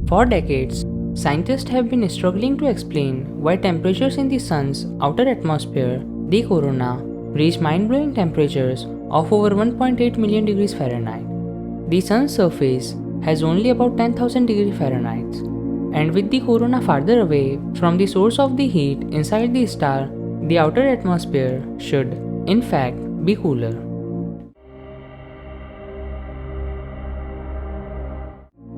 For decades, scientists have been struggling to explain why temperatures in the sun's outer atmosphere, the corona, reach mind-blowing temperatures of over 1.8 million degrees Fahrenheit. The sun's surface has only about 10,000 degrees Fahrenheit, and with the corona farther away from the source of the heat inside the star, the outer atmosphere should, in fact, be cooler.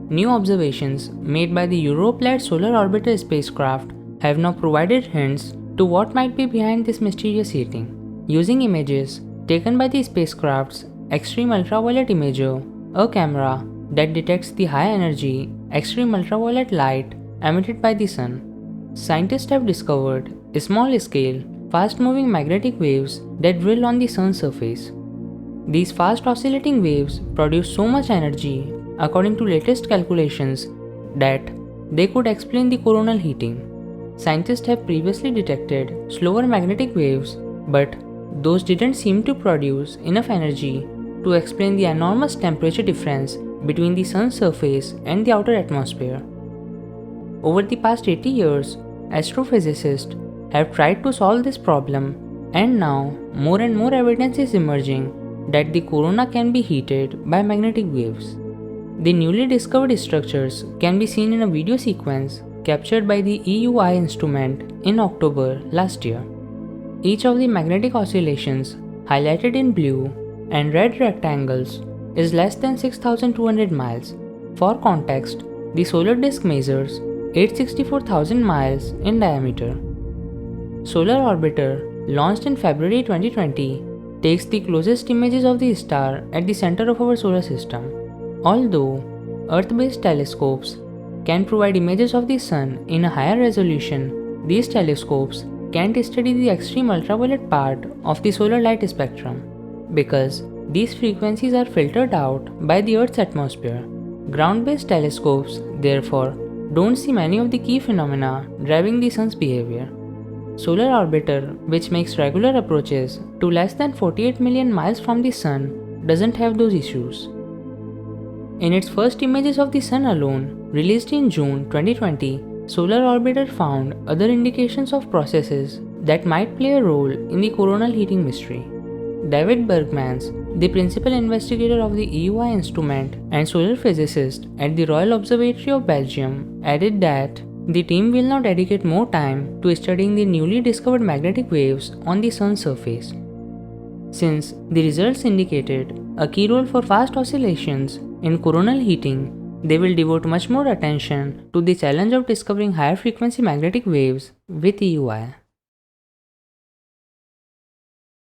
New observations made by the Europe-led Solar Orbiter spacecraft have now provided hints to what might be behind this mysterious heating. Using images taken by the spacecraft's Extreme Ultraviolet Imager, a camera that detects the high-energy extreme ultraviolet light emitted by the sun, scientists have discovered small-scale, fast-moving magnetic waves that drill on the sun's surface. These fast oscillating waves produce so much energy, according to latest calculations, that they could explain the coronal heating. Scientists have previously detected slower magnetic waves, but those didn't seem to produce enough energy to explain the enormous temperature difference between the sun's surface and the outer atmosphere. Over the past 80 years, astrophysicists have tried to solve this problem, and now more and more evidence is emerging that the corona can be heated by magnetic waves. The newly discovered structures can be seen in a video sequence captured by the EUI instrument in October last year. Each of the magnetic oscillations, highlighted in blue and red rectangles, is less than 6,200 miles. For context, the solar disk measures 864,000 miles in diameter. Solar Orbiter, launched in February 2020, takes the closest images of the star at the center of our solar system. Although Earth-based telescopes can provide images of the sun in a higher resolution, these telescopes can't study the extreme ultraviolet part of the solar light spectrum because these frequencies are filtered out by the Earth's atmosphere. Ground-based telescopes, therefore, don't see many of the key phenomena driving the sun's behavior. Solar Orbiter, which makes regular approaches to less than 48 million miles from the sun, doesn't have those issues. In its first images of the sun alone, released in June 2020, Solar Orbiter found other indications of processes that might play a role in the coronal heating mystery. David Bergmans, the principal investigator of the EUI instrument and solar physicist at the Royal Observatory of Belgium, added that the team will now dedicate more time to studying the newly discovered magnetic waves on the sun's surface. Since the results indicated a key role for fast oscillations in coronal heating, they will devote much more attention to the challenge of discovering higher frequency magnetic waves with EUI.